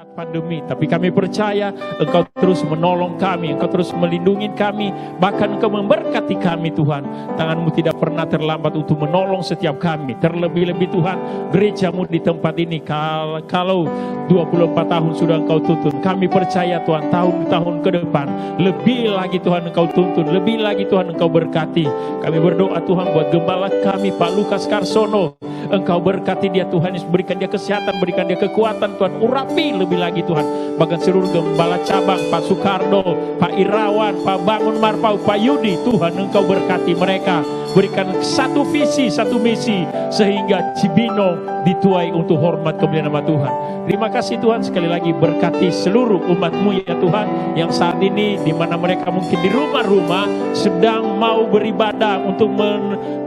pandemi, tapi kami percaya Engkau terus menolong kami, Engkau terus melindungi kami, bahkan Engkau memberkati kami Tuhan. Tangan-Mu tidak pernah terlambat untuk menolong setiap kami. Terlebih-lebih Tuhan, gereja-Mu di tempat ini kalau 24 tahun sudah Engkau tuntun, kami percaya Tuhan tahun-tahun ke depan lebih lagi Tuhan Engkau tuntun, lebih lagi Tuhan Engkau berkati. Kami berdoa Tuhan buat gembala kami Pak Lukas Karsono, Engkau berkati dia Tuhan, berikan dia kesehatan, berikan dia kekuatan Tuhan, urapi lebih lagi Tuhan, bahkan seluruh gembala cabang, Pak Soekardo, Pak Irawan, Pak Bangun Marpau, Pak Yudi, Tuhan Engkau berkati mereka, berikan satu visi, satu misi, sehingga Cibinong dituai untuk hormat kemuliaan nama Tuhan. Terima kasih Tuhan, sekali lagi berkati seluruh umat-Mu ya Tuhan, yang saat ini di mana mereka mungkin di rumah-rumah sedang mau beribadah untuk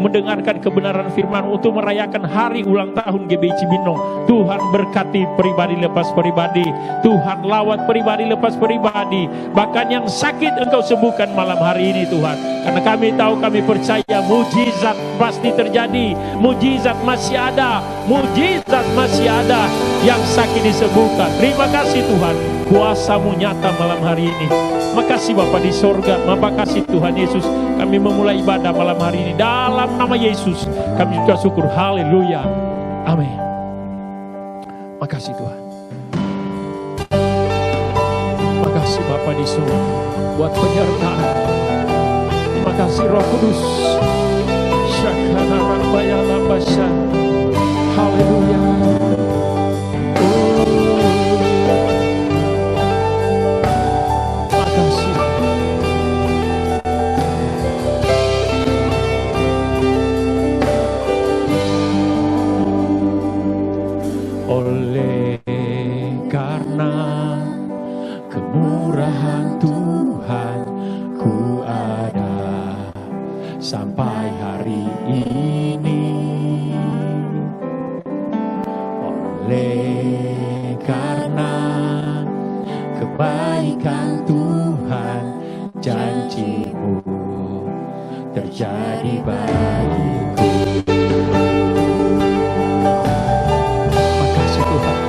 mendengarkan kebenaran firman, untuk merayakan hari ulang tahun GBI Cibinong. Tuhan berkati pribadi lepas pribadi, Tuhan lawat pribadi lepas pribadi, bahkan yang sakit Engkau sembuhkan malam hari ini Tuhan, karena kami tahu, kami percaya mujizat pasti terjadi, mujizat masih ada, mujizat masih ada, yang sakit disembuhkan. Terima kasih Tuhan, kuasa-Mu nyata malam hari ini. Makasih Bapa di sorga, makasih Tuhan Yesus, kami memulai ibadah malam hari ini dalam nama Yesus. Kami juga syukur, haleluya, amin. Makasih Tuhan. Makasih Bapa di surga buat penyertaan. Terima kasih Roh Kudus. Syakana Rabbayana Basya. Haleluya. Makasih. Oleh karena kemurahan Tuhan, ku ada sampai hari ini. Oleh karena kebaikan Tuhan, janji-Mu terjadi bagiku. Makasih Tuhan,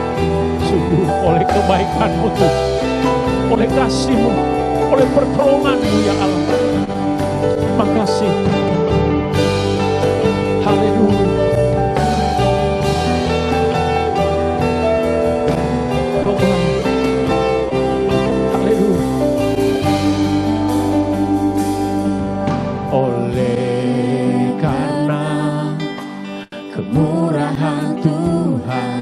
sungguh oleh kebaikan-Mu Tuhan, oleh kasih-Mu, oleh pertolongan-Mu ya Allah. Makasih. Haleluya. Haleluya. Oleh karena kemurahan Tuhan,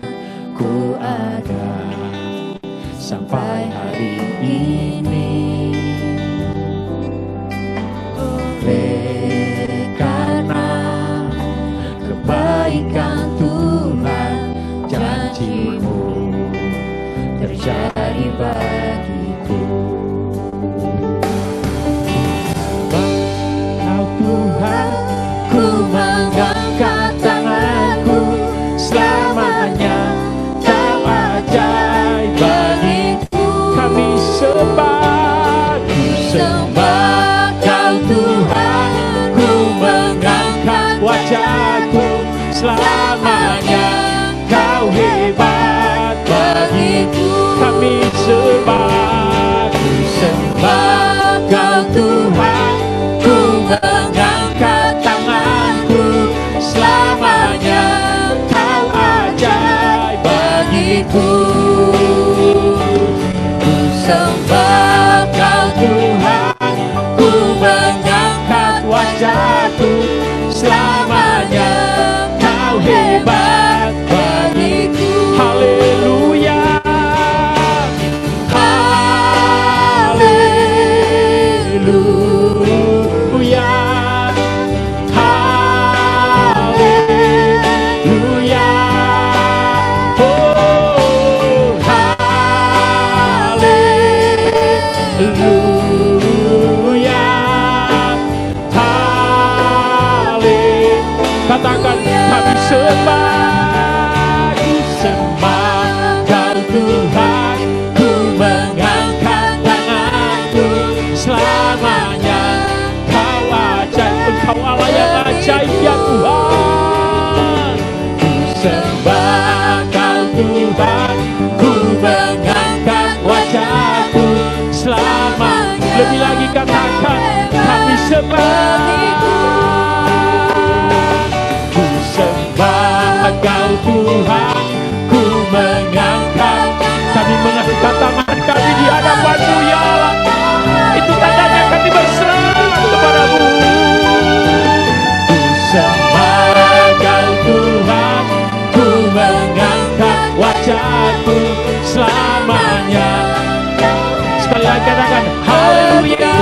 ku ada sampai hari ini. Oleh karena kebaikan Tuhan, janji-Mu terjadi bagiku. Kau Tuhan, ku mengangkat tanganku, selamanya Kau ajaib bagiku. Kami sembah, ku sembah Kau Tuhan, ku mengangkat wajahku, selamanya Kau hebat bagiku. Kami sembah, Ku sembah Engkau Tuhan, ku mengangkat, kami mengangkat tangan kami di hadapan-Mu ya Allah. Itu tandanya kami berserah kepadamu. Ku sembah Engkau Tuhan, ku mengangkat wajahku selamanya. Sekali lagi katakan haleluya.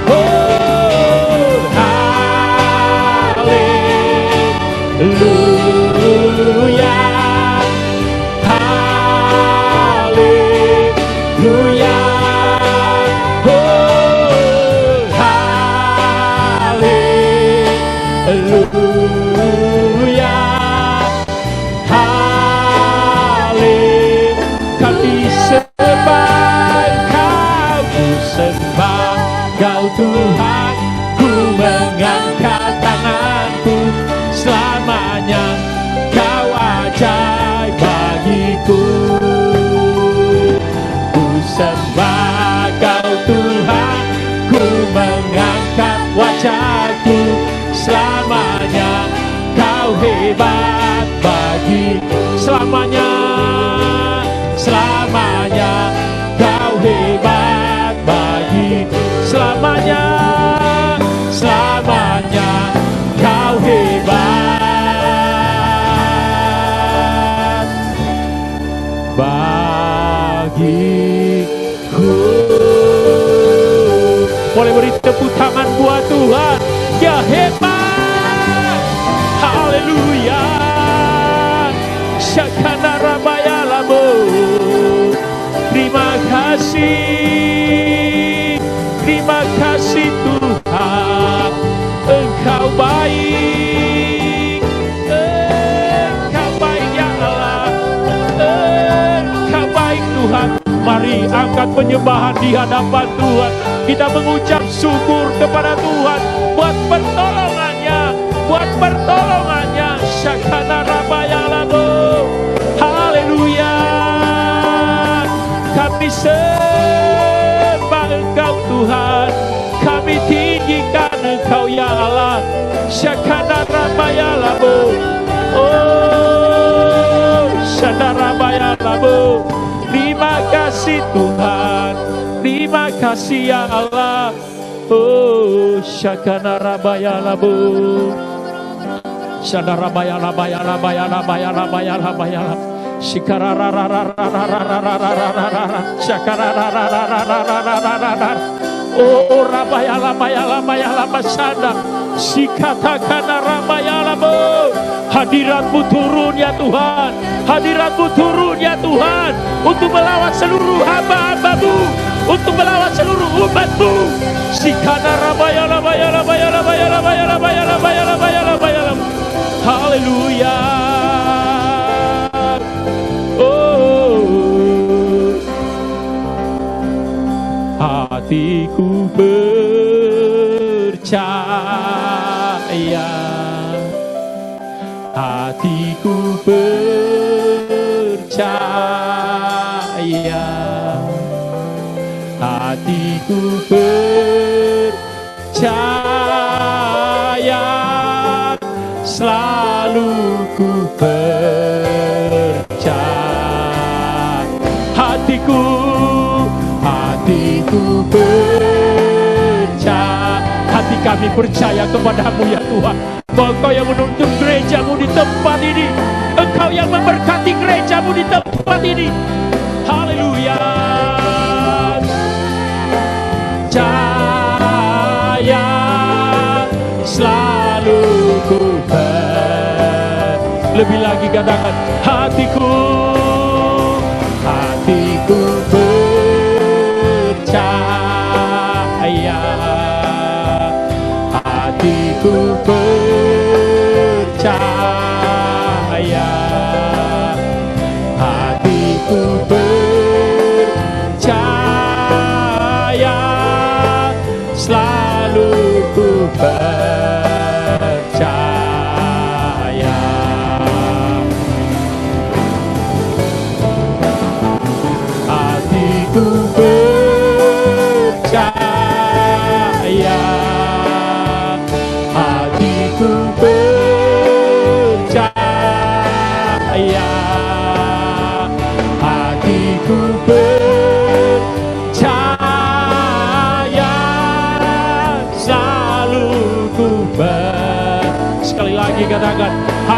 Oh haleluya, haleluya, oh haleluya, haleluya. Kami sembah Engkau, ku sembah Engkau Tuhan, ku mengangkat tanganku selamanya. Kau ajaib bagiku. Ku sembah Kau Tuhan, ku mengangkat wajahku selamanya. Kau hebat bagi selamanya, selamanya. Kau hebat bagi selamanya, selamanya. Kau hebat bagiku. Boleh beri tepuk tangan buat Tuhan. Dia hebat. Haleluya. Syakana rabaya lamo. Terima kasih. Terima kasih Tuhan. Engkau baik. Engkau baik ya Allah. Engkau baik Tuhan. Mari angkat penyembahan di hadapan Tuhan. Kita mengucap syukur kepada Tuhan buat pertolongannya, buat pertolongannya. Syakana rabaya lamo. Haleluya. Kami sembah Engkau Tuhan, kami tinggikan Engkau ya Allah. Syakana rabaya lamo. Oh syakana rabaya lamo. Terima kasih Tuhan, terima kasih ya Allah. Oh syakana rabaya labo, syakana rabaya labaya labaya labaya labaya labaya lab, syakara syakara oh rabaya labaya labaya labasada, sikatakan rabaya labo. Hadirat-Mu turun ya Tuhan, hadirat-Mu turun ya Tuhan, untuk melawat seluruh hamba-hamba-Mu, untuk melawat seluruh umat-Mu. Sikana rabaya labaya labaya labaya labaya labaya labaya labaya labaya labaya. Haleluya. Oh, hatiku percaya, hatiku percaya, hatiku percaya, selalu ku percaya. Hatiku, hatiku percaya, hati kami percaya kepadamu ya Tuhan. Engkau yang menuntun gereja-Mu di tempat ini, Engkau yang memberkati gereja-Mu di tempat ini. Haleluya. Percaya, selalu ku lebih lagi katakan hatiku, hatiku percaya, hatiku percaya, hatiku percaya, selalu ku percaya.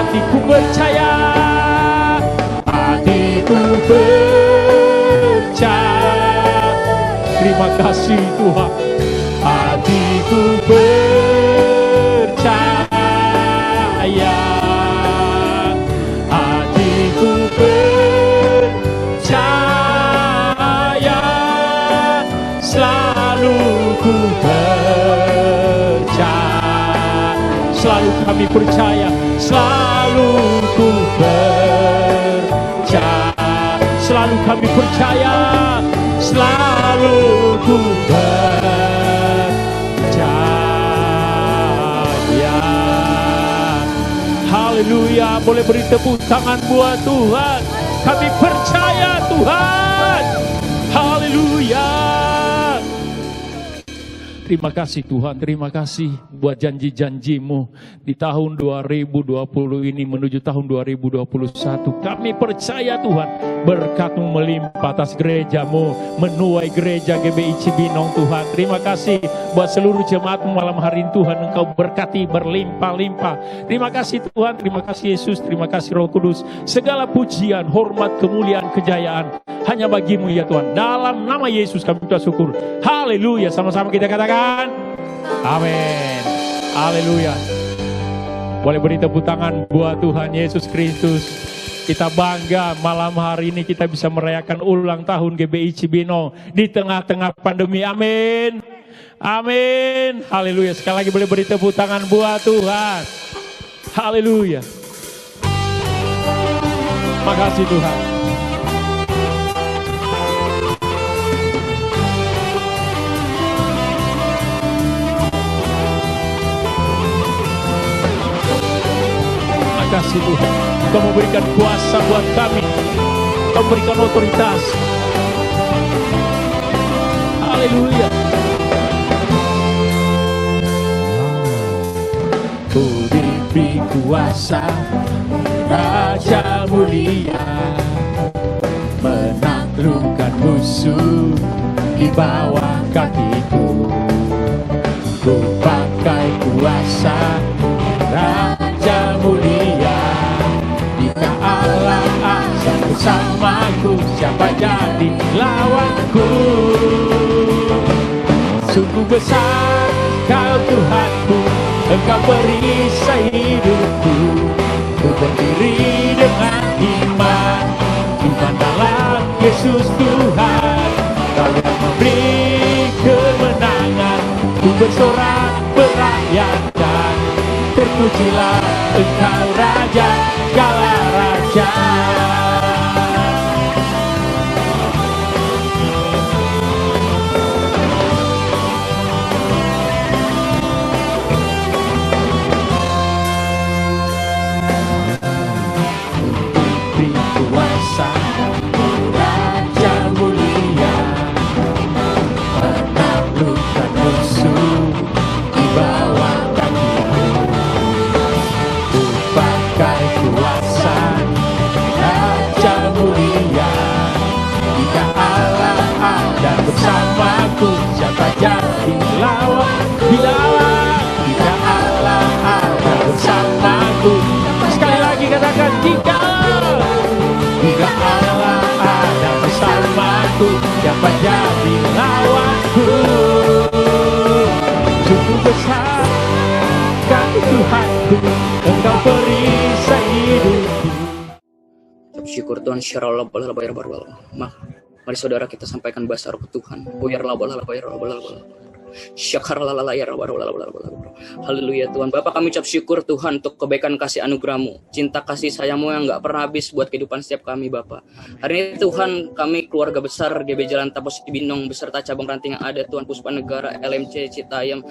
hatiku percaya, hatiku percaya. Terima kasih Tuhan, hatiku percaya, hatiku percaya, selalu ku percaya, selalu kami percaya, selalu ku percaya, selalu kami percaya, selalu ku percaya. Haleluya, boleh beri tepuk tangan buat Tuhan. Kami percaya Tuhan. Haleluya. Terima kasih Tuhan, terima kasih buat janji-janji-Mu di tahun 2020 ini menuju tahun 2021. Kami percaya Tuhan, berkat-Mu melimpah atas gereja-Mu, menuai gereja GBI Cibinong Tuhan. Terima kasih buat seluruh jemaat-Mu malam hari ini Tuhan, Engkau berkati berlimpah-limpah. Terima kasih Tuhan, terima kasih Yesus, terima kasih Roh Kudus. Segala pujian, hormat, kemuliaan, kejayaan hanya bagi-Mu ya Tuhan. Dalam nama Yesus kami ucap syukur. Haleluya, sama-sama kita katakan amin. Haleluya. Boleh beri tepuk tangan buat Tuhan Yesus Kristus. Kita bangga malam hari ini kita bisa merayakan ulang tahun GBI Cibinong di tengah-tengah pandemi. Amin. Amin. Haleluya. Sekali lagi boleh beri tepuk tangan buat Tuhan. Haleluya. Makasih Tuhan. Kasih Tuhan, Engkau memberikan kuasa buat kami, Engkau memberikan otoritas. Haleluya. Ku diberi kuasa, Raja mulia, menaklukkan musuh di bawah kakiku. Ku pakai kuasa Raja mulia, jika Allah ada bersamaku, siapa jadi lawanku? Sungguh besar Kau Tuhanku, Engkau perisai hidupku. Ku berdiri dengan iman, iman dalam Yesus Tuhan. Kau yang memberi kemenangan, ku bersorak merayakan. Terpujilah Engkau Raja segala raja. Beri kuasa Raja mulia, menaklukkan musuh di bawah kakiku. Ku pakai kuasa Raja mulia, jika Allah ada bersamaku, siapa jadi lawan? Bila jika Allah ada bersamaku. Sekali lagi katakan, jika Allah ada bersamaku, siapa jadi lawanku? Sungguh besar Kau Tuhanku, Engkau perisai hidupku. Syukur Tuhan, mari saudara kita sampaikan bahasa roh Tuhan. Haleluya Tuhan. Bapa, kami ucap syukur Tuhan untuk kebaikan kasih anugerah-Mu, cinta kasih sayang-Mu yang gak pernah habis buat kehidupan setiap kami Bapa. Hari ini Tuhan, kami keluarga besar GB Jalan Tapos Cibinong beserta cabang ranting yang ada Tuhan, Puspa Negara, LMC, Citayam,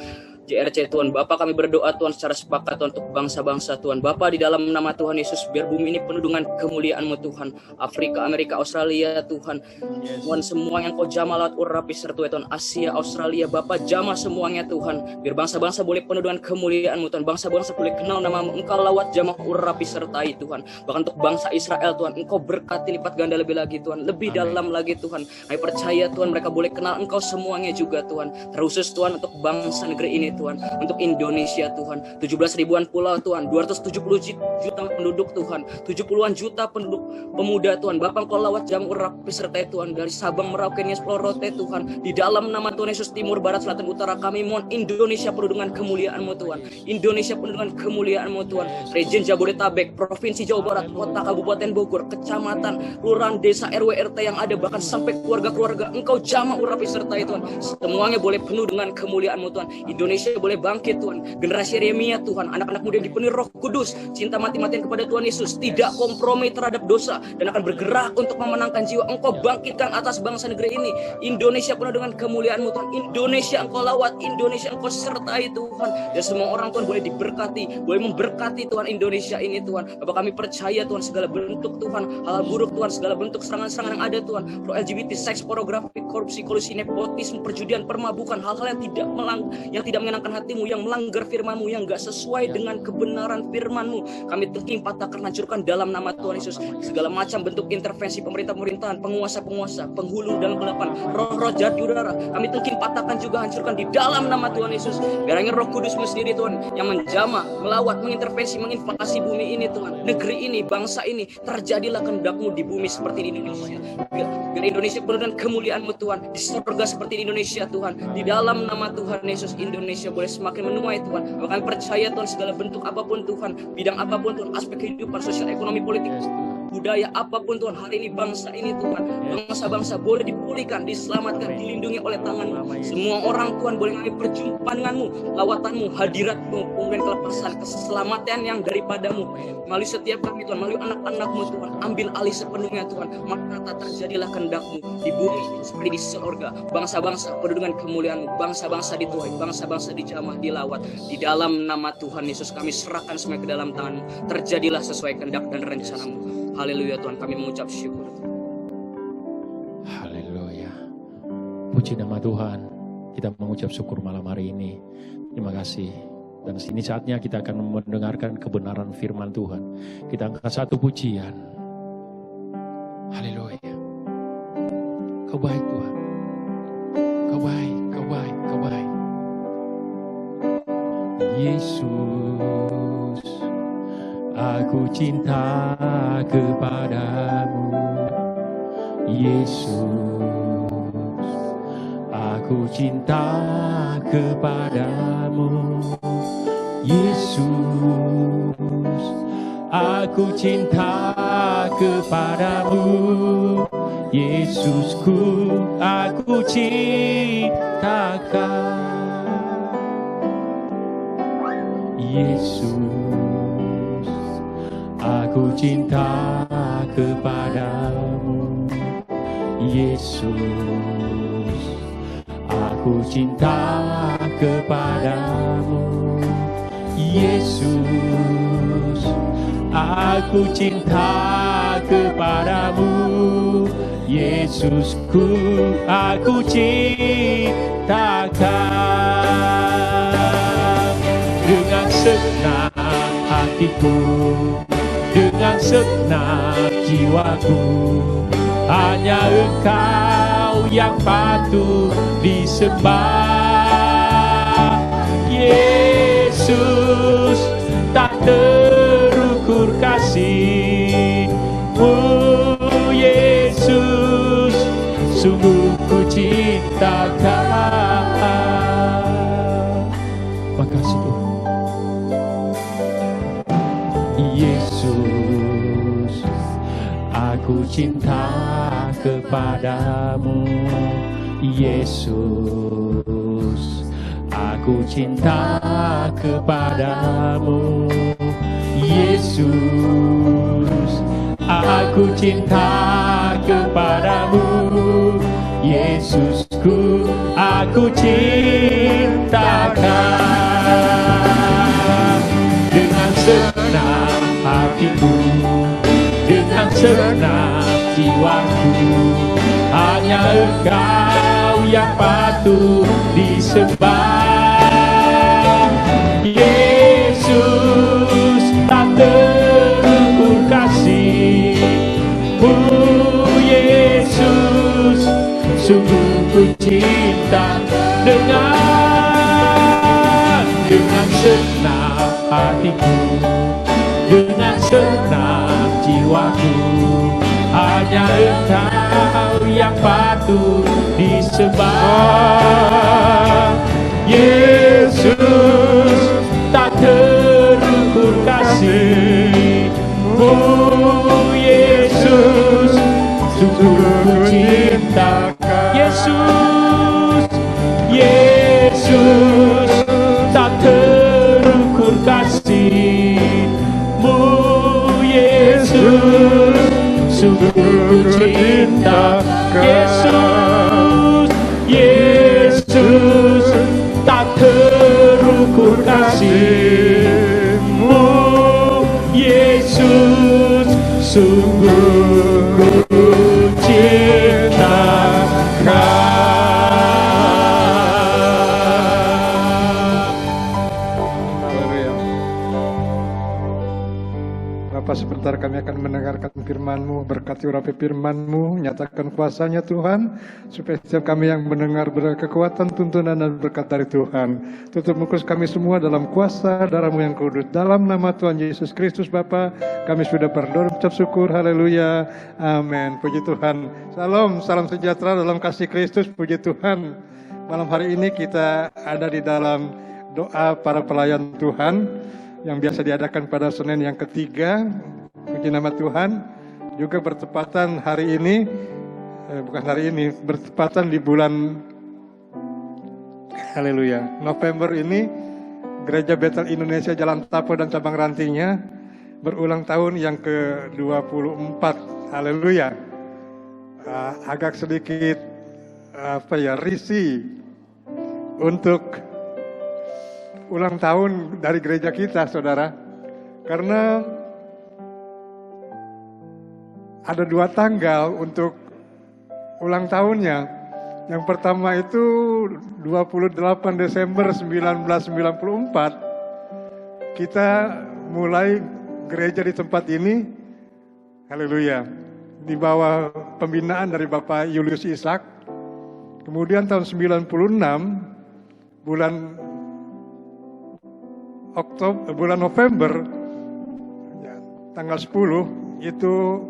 JRC Tuhan. Bapak, kami berdoa Tuhan secara sepakat Tuhan untuk bangsa-bangsa Tuhan. Bapak, di dalam nama Tuhan Yesus, biar bumi ini penuh dengan kemuliaan-Mu Tuhan. Afrika, Amerika, Australia Tuhan. Tuhan, semua yang Kau jamah lewat urapi serta Tuhan. Asia, Australia, Bapak jamah semuanya Tuhan. Biar bangsa-bangsa boleh penuh dengan kemuliaan-Mu Tuhan. Bangsa-bangsa boleh kenal nama-Mu. Engkau lewat jamah urapi sertai Tuhan. Bahkan untuk bangsa Israel Tuhan, Engkau berkati lipat ganda lebih lagi Tuhan. Lebih dalam lagi Tuhan. Kami percaya Tuhan, mereka boleh kenal Engkau semuanya juga Tuhan. Terusus Tuhan untuk bangsa negeri ini Tuhan, untuk Indonesia Tuhan, 17 ribuan pulau Tuhan, 270 juta penduduk Tuhan, 70-an juta penduduk pemuda Tuhan. Bapak Engkau lawat jam urapi sertai Tuhan, dari Sabang, Merauke, Nias, Pulau Rote Tuhan, di dalam nama Tuhan Yesus, timur, barat, selatan, utara, kami mohon Indonesia penuh dengan kemuliaan-Mu Tuhan, Indonesia penuh dengan kemuliaan-Mu Tuhan, region Jabodetabek, Provinsi Jawa Barat, kota, kabupaten Bogor, kecamatan, kelurahan, desa, RW, RT yang ada, bahkan sampai keluarga-keluarga, Engkau jamah urapi sertai Tuhan, semuanya boleh penuh dengan kemuliaan-Mu Tuhan. Indonesia boleh bangkit Tuhan, generasi Yeremia Tuhan, anak-anak muda yang dipenuhi Roh Kudus, cinta mati-matian kepada Tuhan Yesus, tidak kompromi terhadap dosa, dan akan bergerak untuk memenangkan jiwa. Engkau bangkitkan atas bangsa negeri ini. Indonesia penuh dengan kemuliaan-Mu Tuhan, Indonesia Engkau lawat, Indonesia Engkau sertai Tuhan, dan semua orang Tuhan boleh diberkati, boleh memberkati Tuhan Indonesia ini Tuhan. Bapak, kami percaya Tuhan, segala bentuk Tuhan, hal buruk Tuhan, segala bentuk serangan-serangan yang ada Tuhan, pro LGBT, seks, pornografi, korupsi, kolusi, nepotisme, perjudian, permabukan, hal-hal yang tidak menyenangkan hatimu, yang melanggar firman-Mu, yang gak sesuai dengan kebenaran firman-Mu, kami tengking, patahkan, hancurkan dalam nama Tuhan Yesus. Segala macam bentuk intervensi pemerintahan, penguasa-penguasa, penghulu dalam kegelapan, roh-roh jahat di udara, kami tengking, patahkan juga hancurkan di dalam nama Tuhan Yesus. Biarnya Roh Kudus-Mu sendiri Tuhan, yang menjamah, melawat, mengintervensi, menginvasi bumi ini Tuhan, negeri ini, bangsa ini, terjadilah kehendak-Mu di bumi seperti di Indonesia. Biar Indonesia penuh dengan kemuliaan-Mu Tuhan, di surga seperti di Indonesia Tuhan, di dalam nama Tuhan Yesus, Indonesia boleh semakin menuai Tuhan. Kami percaya Tuhan, segala bentuk apapun Tuhan, bidang apapun Tuhan, aspek kehidupan, sosial, ekonomi, politik, budaya apapun Tuhan, hari ini bangsa ini Tuhan, bangsa-bangsa boleh dipulihkan, diselamatkan, dilindungi oleh tangan-Mu. Semua orang Tuhan boleh mengalami perjumpaan dengan-Mu, lawatanmu, hadirat-Mu, kemudian kelepasan, keselamatan yang daripada-Mu melalui setiap kami Tuhan, melalui anak-anak-Mu Tuhan, ambil alih sepenuhnya Tuhan, maka terjadilah kehendak-Mu di bumi seperti di surga. Bangsa-bangsa penuh dengan kemuliaan-Mu, bangsa-bangsa dituai, bangsa-bangsa dijamah, dilawat, di dalam nama Tuhan Yesus kami serahkan semua ke dalam tangan-Mu. Terjadilah sesuai kehendak dan rencana-Mu. Haleluya Tuhan, kami mengucap syukur. Haleluya. Puji nama Tuhan. Kita mengucap syukur malam hari ini. Terima kasih. Dan ini saatnya kita akan mendengarkan kebenaran firman Tuhan. Kita angkat satu pujian. Haleluya. Kau baik Tuhan. Kau baik, Kau baik, Kau baik. Yesus, aku cinta kepadamu. Yesus, aku cinta kepadamu. Yesus, aku cinta kepadamu. Yesusku, aku cintakan. Yesus, aku cinta kepadamu. Yesus, aku cinta kepadamu. Yesus, aku cinta kepadamu. Yesusku, aku cintakan. Dengan senang hatiku, dengan senang jiwaku, hanya Engkau yang patut disembah. Yesus, tak terukur kasih-Mu. Yesus, sungguh ku cintakan. Makasih Tuhan. Yesus, aku cinta kepadamu. Yesus, aku cinta kepadamu. Yesus, aku cinta kepadamu. Yesusku, aku cintakan. Dengan senang hatiku, dengan senang jiwaku, hanya Engkau yang patut disembah. Yesus, tak terukur kasih-Mu. Yesus, sungguh ku cinta. Dengan hatiku, dengan senang jiwaku. Hanya Engkau yang patut disembah. Yesus, tak terukur kasih-Mu. Yesus, sungguh ku cinta. Yesus, Yesus, tak terukur kasih-Mu. Yesus, sungguh ku cinta. Yesus, Yesus, tak terukur kasih-Mu. Yesus, sungguh ku cinta Kau. Bapa, sebentar kami akan mendengarkan firman-Mu. Berkati urapi firman-Mu, nyatakan kuasa-Nya Tuhan, supaya setiap kami yang mendengar berkekuatan, tuntunan dan berkat dari Tuhan. Tutup muka kami semua dalam kuasa darah-Mu yang kudus. Dalam nama Tuhan Yesus Kristus Bapa, kami sudah berdoa ucap syukur. Haleluya. Amin. Puji Tuhan. Salam, salam sejahtera dalam kasih Kristus. Puji Tuhan. Malam hari ini kita ada di dalam doa para pelayan Tuhan yang biasa diadakan pada Senin yang ketiga. Puji nama Tuhan. Juga bertepatan hari ini, bertepatan di bulan haleluya, November ini, Gereja Betel Indonesia Jalan Tapo dan cabang rantingnya berulang tahun yang ke-24. Haleluya. Agak sedikit risih untuk ulang tahun dari gereja kita, saudara, karena ada 2 tanggal untuk ulang tahunnya. Yang pertama itu 28 Desember 1994, kita mulai gereja di tempat ini, haleluya, di bawah pembinaan dari Bapak Julius Ishak. Kemudian tahun 96, bulan November, tanggal 10, itu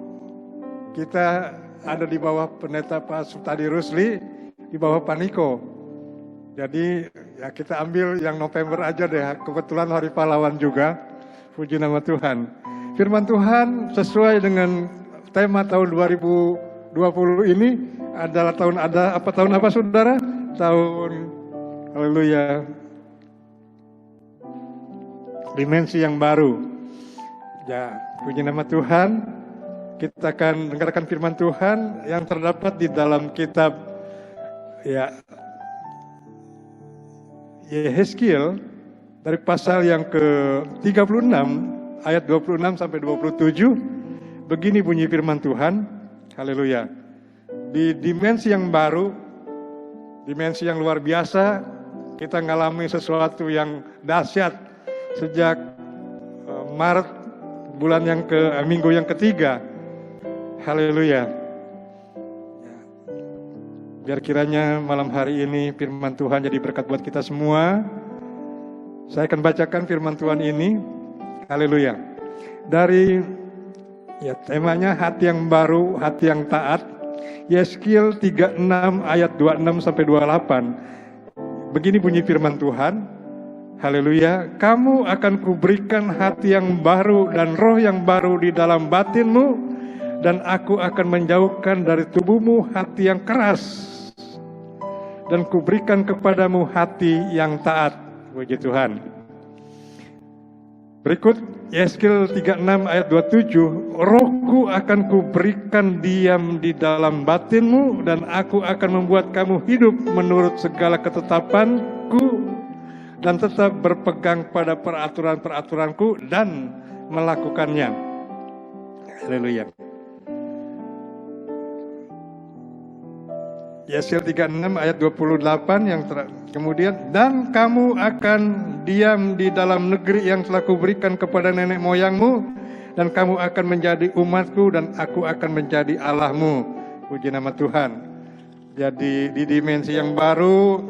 kita ada di bawah pendeta Pak Sutadi Rusli, di bawah Paniko. Jadi ya kita ambil yang November aja deh, kebetulan hari pahlawan juga. Puji nama Tuhan. Firman Tuhan sesuai dengan tema tahun 2020 ini adalah tahun apa saudara? Tahun haleluya, dimensi yang baru. Ya, puji nama Tuhan. Kita akan dengarkan firman Tuhan yang terdapat di dalam kitab Yehezkiel dari pasal yang ke-36 ayat 26 sampai 27. Begini bunyi firman Tuhan. Haleluya. Di dimensi yang baru, dimensi yang luar biasa, kita mengalami sesuatu yang dahsyat sejak Maret minggu yang ketiga. Haleluya. Biar kiranya malam hari ini firman Tuhan jadi berkat buat kita semua. Saya akan bacakan firman Tuhan ini. Haleluya. Dari temanya hati yang baru, hati yang taat. Yehezkiel 36 ayat 26 sampai 28. Begini bunyi firman Tuhan. Haleluya. Kamu akan kuberikan hati yang baru dan roh yang baru di dalam batinmu, dan aku akan menjauhkan dari tubuhmu hati yang keras, dan kuberikan kepadamu hati yang taat. Puji Tuhan. Berikut Yehezkiel 36 ayat 27. Rohku akan kuberikan diam di dalam batinmu, dan aku akan membuat kamu hidup menurut segala ketetapanku, dan tetap berpegang pada peraturan-peraturanku dan melakukannya. Haleluya. Yehezkiel 36 ayat 28 yang kemudian, dan kamu akan diam di dalam negeri yang telah kuberikan kepada nenek moyangmu, dan kamu akan menjadi umatku, dan aku akan menjadi Allahmu. Puji nama Tuhan. Jadi di dimensi yang baru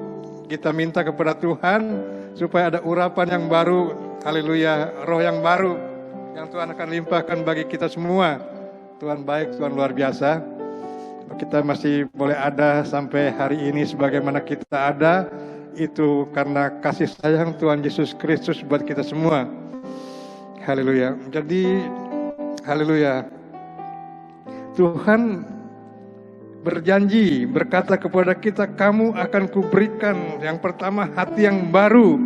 kita minta kepada Tuhan supaya ada urapan yang baru haleluya, roh yang baru yang Tuhan akan limpahkan bagi kita semua. Tuhan baik, Tuhan luar biasa. Kita masih boleh ada sampai hari ini sebagaimana kita ada, itu karena kasih sayang Tuhan Yesus Kristus buat kita semua. Haleluya. Jadi, haleluya, Tuhan berjanji, berkata kepada kita, kamu akan kuberikan yang pertama hati yang baru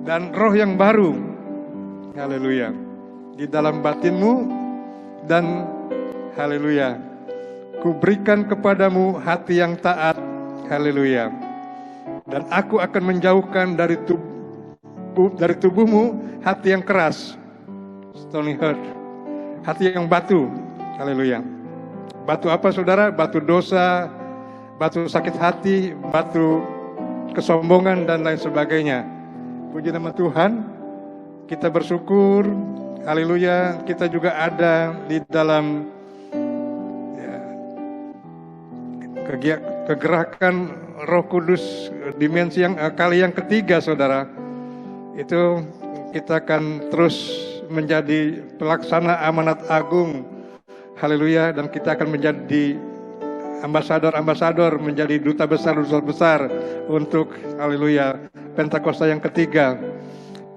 dan roh yang baru. Haleluya. Di dalam batinmu, dan haleluya, kuberikan kepadamu hati yang taat. Haleluya. Dan aku akan menjauhkan dari tubuhmu hati yang keras, stony heart, hati yang batu. Haleluya. Batu apa saudara? Batu dosa, batu sakit hati, batu kesombongan dan lain sebagainya. Puji nama Tuhan. Kita bersyukur. Haleluya. Kita juga ada di dalam kegerakan Roh Kudus dimensi yang kali yang ketiga, saudara. Itu kita akan terus menjadi pelaksana amanat agung. Haleluya. Dan kita akan menjadi ambasador, menjadi duta besar untuk haleluya Pentakosta yang ketiga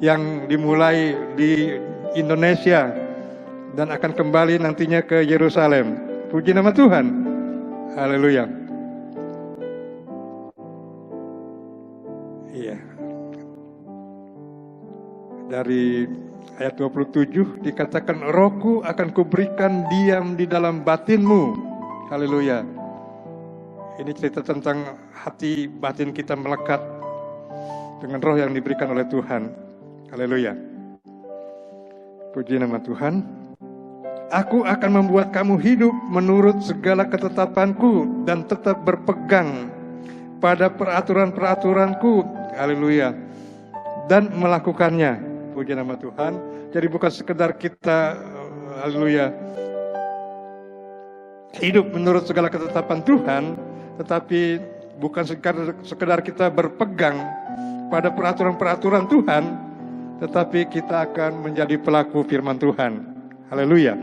yang dimulai di Indonesia dan akan kembali nantinya ke Yerusalem. Puji nama Tuhan. Haleluya. Iya. Dari ayat 27 dikatakan, rohku akan kuberikan diam di dalam batinmu. Haleluya. Ini cerita tentang hati batin kita melekat dengan roh yang diberikan oleh Tuhan. Haleluya. Puji nama Tuhan. Aku akan membuat kamu hidup menurut segala ketetapanku dan tetap berpegang pada peraturan-peraturanku. Haleluya. Dan melakukannya. Puji nama Tuhan. Jadi bukan sekedar kita haleluya hidup menurut segala ketetapan Tuhan, tetapi bukan sekedar kita berpegang pada peraturan-peraturan Tuhan, tetapi kita akan menjadi pelaku firman Tuhan. Haleluya.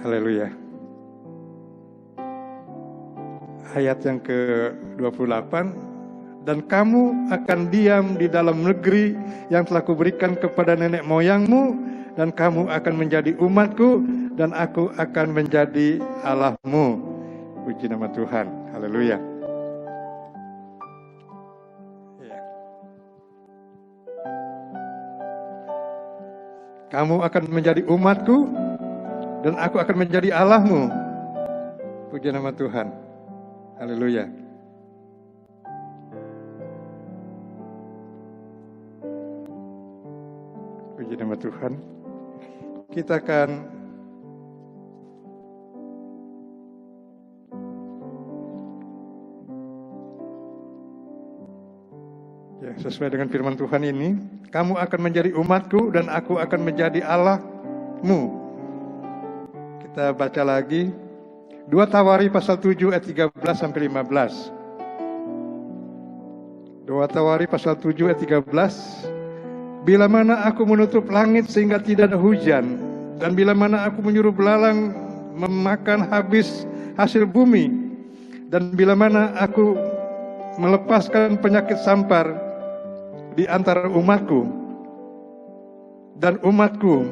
Haleluya. Ayat yang ke-28, dan kamu akan diam di dalam negeri yang telah kuberikan kepada nenek moyangmu, dan kamu akan menjadi umatku, dan aku akan menjadi Allahmu. Puji nama Tuhan. Haleluya. Kamu akan menjadi umatku, dan aku akan menjadi Allahmu. Puji nama Tuhan. Haleluya. Puji nama Tuhan. Kita akan sesuai dengan firman Tuhan ini, kamu akan menjadi umatku dan aku akan menjadi Allahmu. Kita baca lagi 2 Tawari pasal 7 ayat 13 sampai 15. 2 Tawari pasal 7 ayat 13. Bila mana aku menutup langit sehingga tidak ada hujan, dan bila mana aku menyuruh belalang memakan habis hasil bumi, dan bila mana aku melepaskan penyakit sampar di antara umatku, dan umatku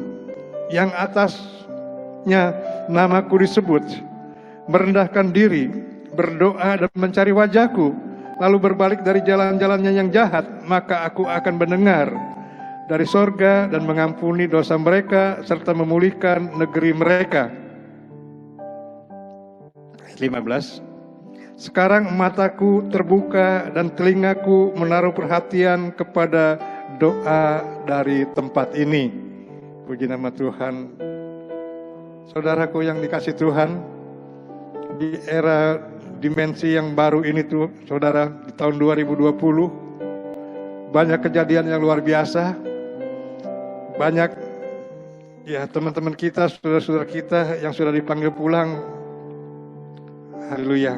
yang atasnya namaku disebut merendahkan diri, berdoa dan mencari wajahku, lalu berbalik dari jalan-jalannya yang jahat, maka aku akan mendengar dari sorga dan mengampuni dosa mereka serta memulihkan negeri mereka. 15. Sekarang mataku terbuka dan telingaku menaruh perhatian kepada doa dari tempat ini. Puji nama Tuhan. Saudaraku yang dikasih Tuhan, di era dimensi yang baru ini tuh, saudara, di tahun 2020 banyak kejadian yang luar biasa. Banyak ya teman-teman kita, saudara-saudara kita yang sudah dipanggil pulang. Haleluya.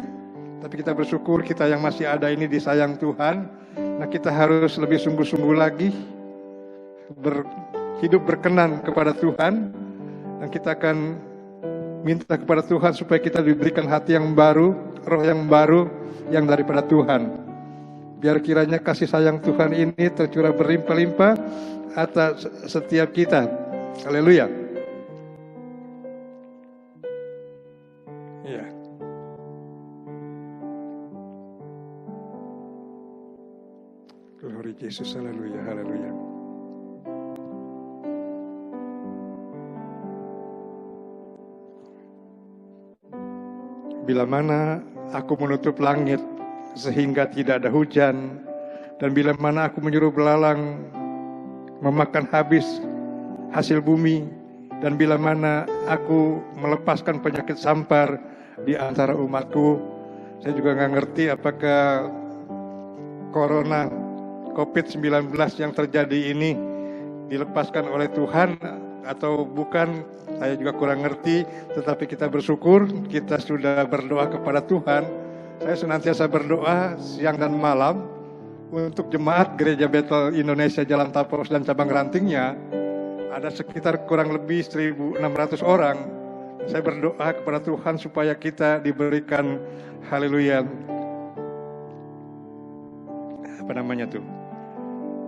Tapi kita bersyukur kita yang masih ada ini disayang Tuhan. Nah, kita harus lebih sungguh-sungguh lagi hidup berkenan kepada Tuhan. Dan kita akan minta kepada Tuhan supaya kita diberikan hati yang baru, roh yang baru yang daripada Tuhan. Biar kiranya kasih sayang Tuhan ini tercurah berlimpah-limpah atas setiap kita. Haleluya. Ya. Glory Yesus, haleluya, haleluya. Bila mana aku menutup langit sehingga tidak ada hujan, dan bila mana aku menyuruh belalang memakan habis hasil bumi, dan bila mana aku melepaskan penyakit sampar di antara umatku. Saya juga nggak ngerti apakah corona COVID-19 yang terjadi ini dilepaskan oleh Tuhan atau bukan. Saya juga kurang ngerti, tetapi kita bersyukur, kita sudah berdoa kepada Tuhan. Saya senantiasa berdoa siang dan malam untuk jemaat Gereja Betel Indonesia Jalan Tapos dan cabang rantingnya. Ada sekitar kurang lebih 1.600 orang. Saya berdoa kepada Tuhan supaya kita diberikan, haleluya, apa namanya tuh,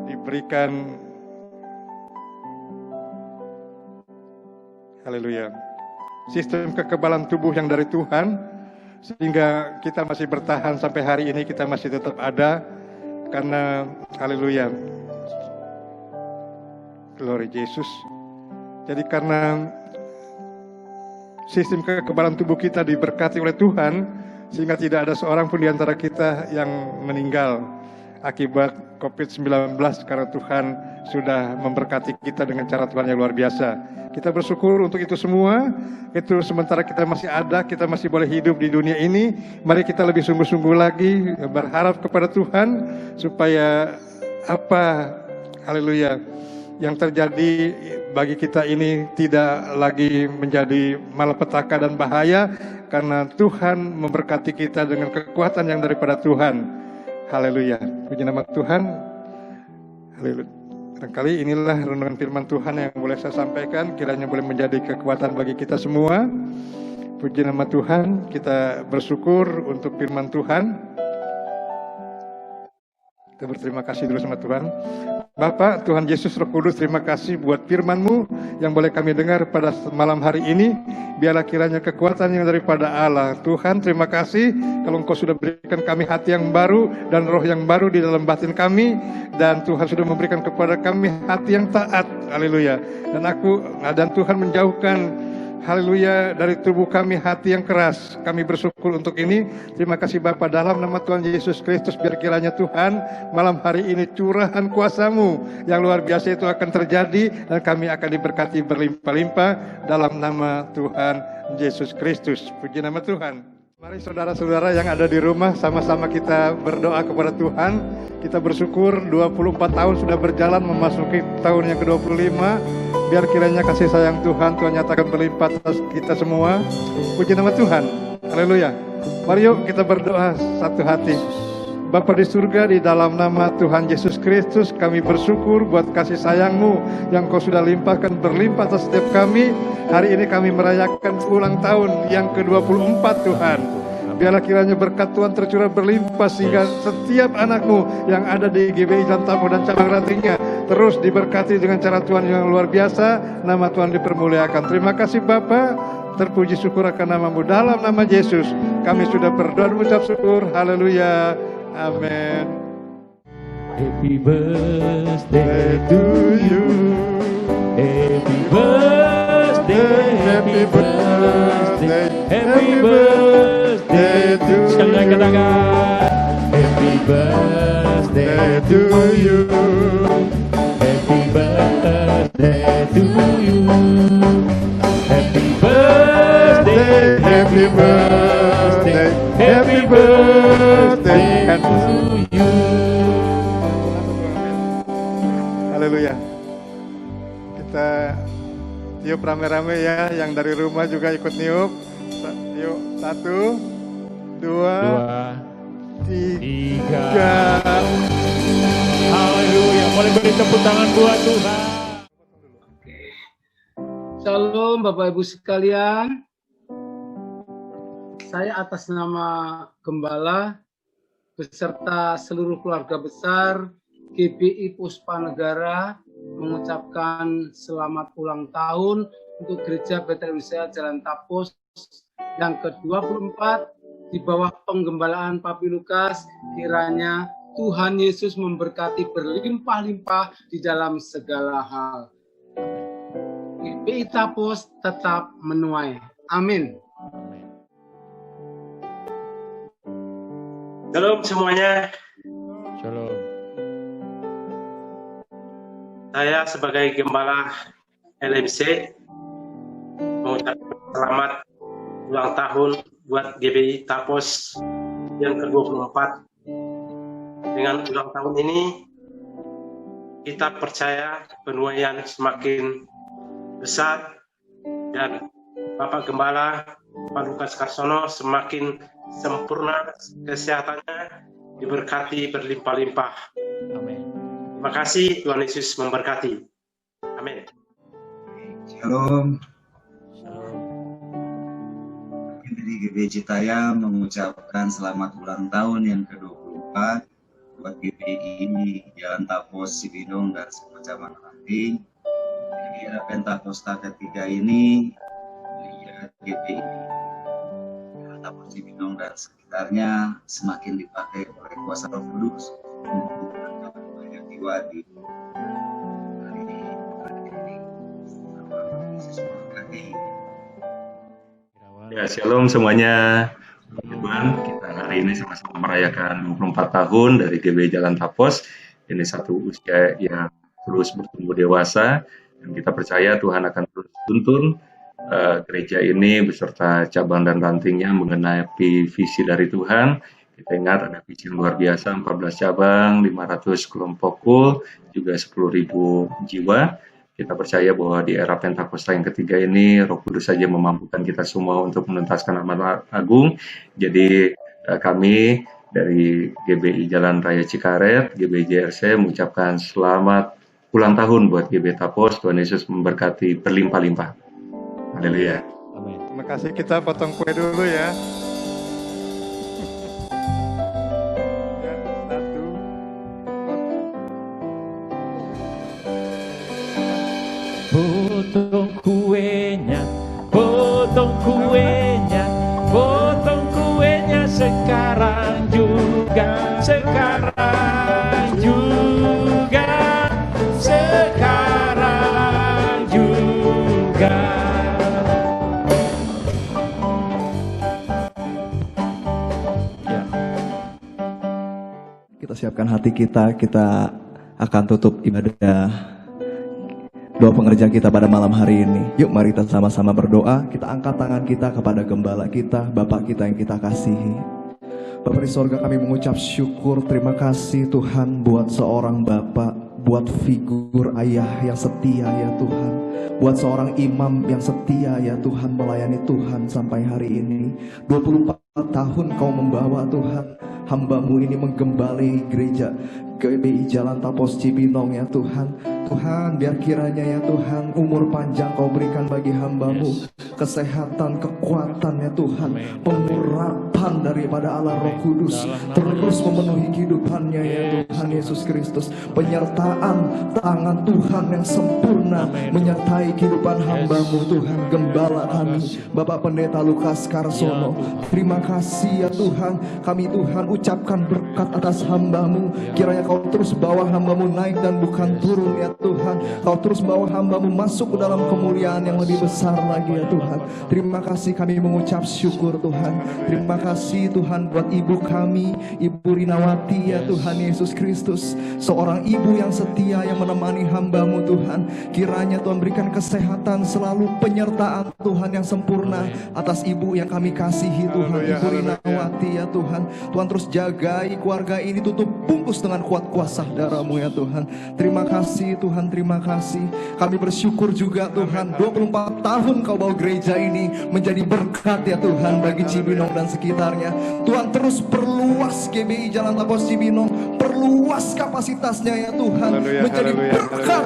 diberikan, haleluya, sistem kekebalan tubuh yang dari Tuhan, sehingga kita masih bertahan sampai hari ini, kita masih tetap ada, karena, haleluya, glory Yesus. Jadi karena sistem kekebalan tubuh kita diberkati oleh Tuhan, sehingga tidak ada seorang pun di antara kita yang meninggal akibat COVID-19, karena Tuhan sudah memberkati kita dengan cara Tuhan yang luar biasa. Kita bersyukur untuk itu semua. Itu sementara kita masih ada, kita masih boleh hidup di dunia ini. Mari kita lebih sungguh-sungguh lagi berharap kepada Tuhan supaya apa, haleluya, yang terjadi bagi kita ini tidak lagi menjadi malapetaka dan bahaya, karena Tuhan memberkati kita dengan kekuatan yang daripada Tuhan. Haleluya, puji nama Tuhan. Haleluya. Barangkali inilah renungan firman Tuhan yang boleh saya sampaikan, kiranya boleh menjadi kekuatan bagi kita semua. Puji nama Tuhan, kita bersyukur untuk firman Tuhan. Kita berterima kasih dulu sama Tuhan. Bapak, Tuhan Yesus Roh Kudus, terima kasih buat firman-Mu yang boleh kami dengar pada malam hari ini. Biarlah kiranya kekuatan yang daripada Allah. Tuhan, terima kasih kalau Engkau sudah berikan kami hati yang baru dan roh yang baru di dalam batin kami. Dan Tuhan sudah memberikan kepada kami hati yang taat. Haleluya. Dan Tuhan menjauhkan, haleluya, dari tubuh kami hati yang keras. Kami bersyukur untuk ini. Terima kasih Bapa, dalam nama Tuhan Yesus Kristus, biar kiranya Tuhan malam hari ini curahan kuasa-Mu yang luar biasa itu akan terjadi, dan kami akan diberkati berlimpah-limpah dalam nama Tuhan Yesus Kristus. Puji nama Tuhan. Mari saudara-saudara yang ada di rumah, sama-sama kita berdoa kepada Tuhan. Kita bersyukur 24 tahun sudah berjalan memasuki tahun yang ke-25. Biar kiranya kasih sayang Tuhan nyatakan berlimpah atas kita semua. Puji nama Tuhan. Haleluya. Mari yuk kita berdoa satu hati. Bapa di surga, di dalam nama Tuhan Yesus Kristus, kami bersyukur buat kasih sayang-Mu yang Kau sudah limpahkan berlimpah atas setiap kami. Hari ini kami merayakan ulang tahun yang ke-24 Tuhan. Biarlah kiranya berkat Tuhan tercurah berlimpah, sehingga setiap anak-Mu yang ada di GBI Jalan Tapos dan cabang rantingnya terus diberkati dengan cara Tuhan yang luar biasa. Nama Tuhan dipermuliakan. Terima kasih Bapa. Terpuji syukur akan nama-Mu. Dalam nama Yesus kami sudah berdoa dan mengucap syukur. Haleluya. Amin. Happy birthday To you. Happy birthday, happy birthday, happy birthday to you. Sekali lagi katakan, happy birthday to you. Happy birthday to you. Happy birthday, happy birthday, happy birthday to you. Haleluya. Kita tiup rame-rame ya, yang dari rumah juga ikut niup. Yuk, 1, dua, tiga. Haleluya. Boleh beri tepuk tangan buat Tuhan. Shalom Bapak Ibu sekalian. Saya atas nama Gembala beserta seluruh keluarga besar GBI Puspa Negara mengucapkan selamat ulang tahun untuk Gereja Betel Wisaya Jalan Tapos yang ke-24 di bawah penggembalaan Papi Lukas. Kiranya Tuhan Yesus memberkati berlimpah-limpah di dalam segala hal. GBI Tapos tetap menuai. Amin. Shalom semuanya. Shalom. Saya sebagai Gembala LMC mengucapkan selamat ulang tahun buat GBI Tapos yang ke-24. Dengan ulang tahun ini, kita percaya penuaian semakin besar dan Bapak Gembala Pak Lukas Karsono semakin sempurna kesehatannya, diberkati berlimpah-limpah. Amin. Terima kasih, Tuhan Yesus memberkati. Amin. Shalom. Dari GBI Citayam mengucapkan selamat ulang tahun yang ke-24 buat GBI ini Jalan Tapos, Cibinong, dan Kecamatan Ranting. Di era Pentakosta ketiga ini, lihat GBI Jalan Tapos, Cibinong, dan sekitarnya semakin dipakai oleh kuasa Roh Kudus untuk mengangkat banyak jiwa di hari ini. Ya, shalom semuanya. Tuhan, kita hari ini sama-sama merayakan 24 tahun dari GBI Jalan Tapos. Ini satu usia yang terus bertumbuh dewasa, dan kita percaya Tuhan akan terus tuntun gereja ini beserta cabang dan rantingnya mengenapi visi dari Tuhan. Kita ingat ada visi yang luar biasa, 14 cabang, 500 kelompok kul, juga 10.000 jiwa. Kita percaya bahwa di era Pentakosta yang ketiga ini, Roh Kudus saja memampukan kita semua untuk menuntaskan amanat agung. Jadi kami dari GBI Jalan Raya Cikaret, GBI JRC mengucapkan selamat ulang tahun buat GBI Tapos. Tuhan Yesus memberkati berlimpah-limpah. Haleluya. Amin. Terima kasih, kita potong kue dulu ya. Potong kuenya, potong kuenya, potong kuenya sekarang juga, sekarang juga, sekarang juga. Ya. Kita siapkan hati kita akan tutup ibadah doa pengerjaan kita pada malam hari ini. Yuk mari kita sama-sama berdoa. Kita angkat tangan kita kepada Gembala kita, Bapak kita yang kita kasihi. Bapak di sorga, kami mengucap syukur, terima kasih Tuhan buat seorang Bapak, buat figur ayah yang setia ya Tuhan, buat seorang imam yang setia ya Tuhan, melayani Tuhan sampai hari ini. 24 tahun kau membawa Tuhan hamba-Mu ini menggembali gereja GBI Jalan Tapos Cibinong ya Tuhan. Tuhan, biar kiranya ya Tuhan umur panjang kau berikan bagi hamba-Mu, kesehatan, kekuatan ya Tuhan, pengurapan daripada Allah Roh Kudus terus memenuhi kehidupannya ya Tuhan Yesus Kristus. Penyertaan tangan Tuhan yang sempurna menyertai kehidupan hamba-Mu Tuhan, Gembala kami Bapak Pendeta Lukas Karsono. Terima kasih ya Tuhan, kami Tuhan ucapkan berkat atas hamba-Mu. Kiranya kau terus bawa hamba-Mu naik dan bukan turun ya Tuhan. Kau terus bawa hamba-Mu masuk ke dalam kemuliaan yang lebih besar lagi ya Tuhan. Terima kasih, kami mengucap syukur Tuhan. Terima kasih Tuhan buat ibu kami, Ibu Rinawati ya Tuhan Yesus Kristus, seorang ibu yang setia yang menemani hamba-Mu Tuhan. Kiranya Tuhan berikan kesehatan selalu, penyertaan Tuhan yang sempurna atas ibu yang kami kasihi Tuhan, Ibu Rinawati ya Tuhan. Tuhan terus jagai keluarga ini, tutup bungkus dengan kuat kuasa darah-Mu ya Tuhan. Terima kasih Tuhan, terima kasih. Kami bersyukur juga Tuhan, 24 tahun kau bawa gereja gereja ini menjadi berkat ya Tuhan bagi Cibinong dan sekitarnya. Tuhan terus perluas GBI Jalan Tapos Cibinong, perluas kapasitasnya ya Tuhan, menjadi berkat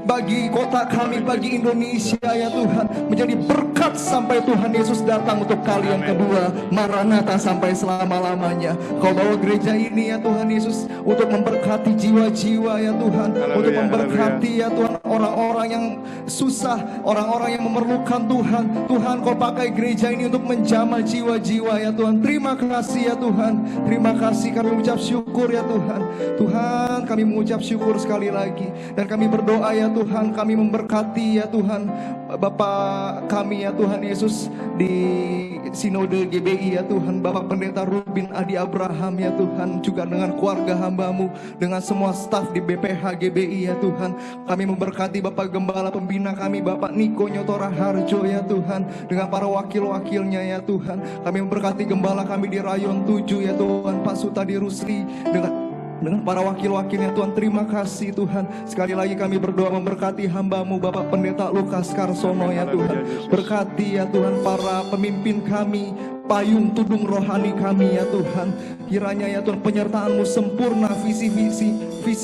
bagi kota kami, bagi Indonesia ya Tuhan, menjadi berkat sampai Tuhan Yesus datang untuk kali yang kedua, Maranatha, sampai selama-lamanya. Kau bawa gereja ini ya Tuhan Yesus untuk memberkati jiwa-jiwa ya Tuhan, untuk memberkati ya Tuhan orang-orang yang susah, orang-orang yang memerlukan Tuhan. Tuhan, Kau pakai gereja ini untuk menjamah jiwa-jiwa ya Tuhan. Terima kasih ya Tuhan, terima kasih, kami mengucap syukur ya Tuhan. Tuhan, kami mengucap syukur sekali lagi, dan kami berdoa ya Tuhan, kami memberkati ya Tuhan Bapak kami ya Tuhan Yesus di Sinode GBI ya Tuhan, Bapak Pendeta Rubin Adi Abraham ya Tuhan, juga dengan keluarga hamba-Mu, dengan semua staf di BPH GBI ya Tuhan. Kami memberkati Bapak Gembala Pembina kami, Bapak Niko Nyotora Harjo ya Tuhan, dengan para wakil-wakilnya ya Tuhan. Kami memberkati Gembala kami di Rayon 7 ya Tuhan, Pak Sutadi Rusli, dengan para wakil-wakilnya Tuhan. Terima kasih Tuhan. Sekali lagi kami berdoa memberkati hamba-Mu Bapak Pendeta Lukas Karsono ya Tuhan. Berkati ya Tuhan para pemimpin kami, payung tudung rohani kami ya Tuhan. Kiranya ya Tuhan penyertaan-Mu sempurna, visi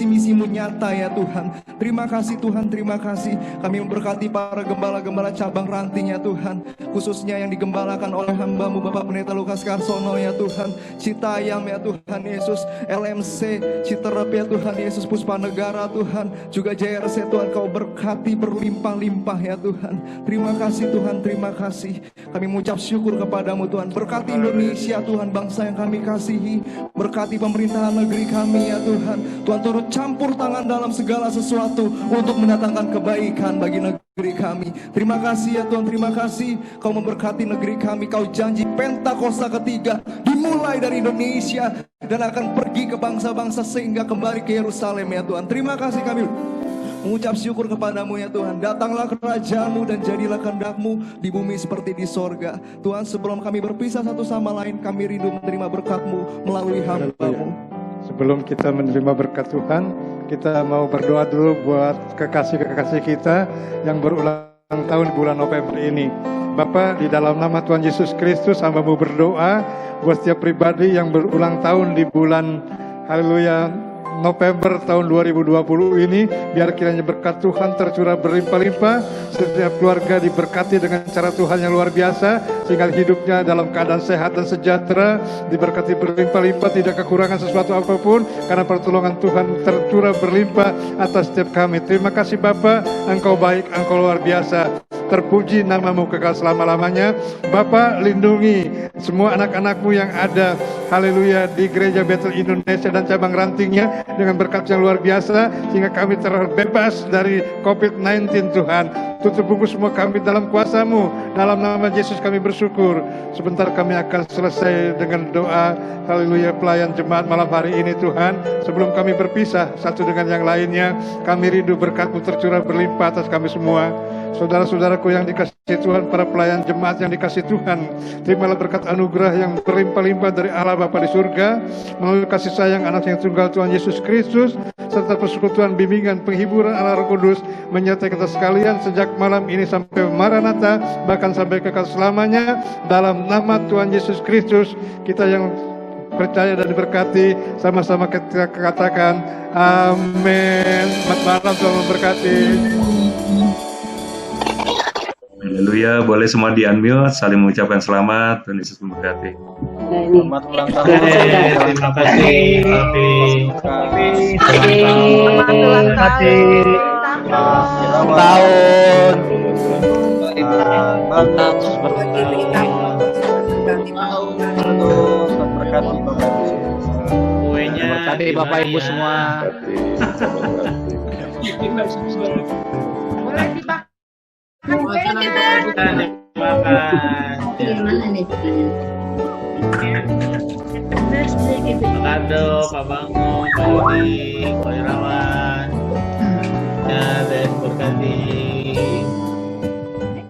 misi-Mu nyata ya Tuhan. Terima kasih Tuhan, terima kasih. Kami memberkati para gembala-gembala cabang ranting ya Tuhan, khususnya yang digembalakan oleh hamba-Mu Bapak Pendeta Lukas Karsono ya Tuhan, Citayam ya Tuhan Yesus, LMC Citerep ya Tuhan Yesus, Puspa Negara Tuhan, juga JRC Tuhan. Kau berkati berlimpah-limpah ya Tuhan. Terima kasih Tuhan, terima kasih. Kami mengucap syukur kepadamu Tuhan. Berkati Indonesia Tuhan, bangsa yang kami kasihi. Berkati pemerintahan negeri kami ya Tuhan. Tuhan turut campur tangan dalam segala sesuatu untuk mendatangkan kebaikan bagi negeri kami. Terima kasih ya Tuhan, terima kasih. Kau memberkati negeri kami. Kau janji Pentakosta ketiga dimulai dari Indonesia dan akan pergi ke bangsa-bangsa sehingga kembali ke Yerusalem ya Tuhan. Terima kasih, kami mengucap syukur kepadamu ya Tuhan. Datanglah kerajaan-Mu dan jadilah kehendak-Mu di bumi seperti di sorga. Tuhan, sebelum kami berpisah satu sama lain, kami rindu menerima berkat-Mu melalui hamba-Mu. Sebelum kita menerima berkat Tuhan, kita mau berdoa dulu buat kekasih-kekasih kita yang berulang tahun di bulan November ini. Bapa, di dalam nama Tuhan Yesus Kristus, hamba-Mu berdoa buat setiap pribadi yang berulang tahun di bulan haleluya November tahun 2020 ini. Biar kiranya berkat Tuhan tercurah berlimpah-limpah, setiap keluarga diberkati dengan cara Tuhan yang luar biasa, sehingga hidupnya dalam keadaan sehat dan sejahtera, diberkati berlimpah-limpah, tidak kekurangan sesuatu apapun, karena pertolongan Tuhan tercurah berlimpah atas setiap kami. Terima kasih Bapa, Engkau baik, Engkau luar biasa. Terpuji nama-Mu kekal selama-lamanya. Bapa, lindungi semua anak-anak-Mu yang ada, haleluya, di Gereja Betel Indonesia dan cabang rantingnya dengan berkat yang luar biasa, sehingga kami terbebas dari COVID-19 Tuhan. Tutup bungkus semua kami dalam kuasa-Mu. Dalam nama Yesus kami bersyukur. Sebentar kami akan selesai dengan doa, haleluya, pelayan jemaat malam hari ini Tuhan. Sebelum kami berpisah satu dengan yang lainnya, kami rindu berkat-Mu tercurah berlimpah atas kami semua. Saudara-saudaraku yang dikasihi Tuhan, para pelayan jemaat yang dikasihi Tuhan, terimalah berkat anugerah yang berlimpah-limpah dari Allah Bapa di surga, melalui kasih sayang anak yang tunggal Tuhan Yesus Kristus, serta persekutuan bimbingan penghiburan Allah Roh Kudus menyertai kita sekalian sejak malam ini sampai Maranatha, bahkan sampai kekal selamanya. Dalam nama Tuhan Yesus Kristus, kita yang percaya dan diberkati, sama-sama kita katakan amin. Selamat malam, Tuhan memberkati. Haleluya, boleh semua di-unmute, saling mengucapkan selamat, Tuhan Yesus memberkati. Selamat ulang tahun. Terima kasih. Selamat ulang tahun. Berkati Bapak Ibu semua. Boleh dipak. Kado, Pak Bangun, Pak Yudi, Pak Irawan, dan berkati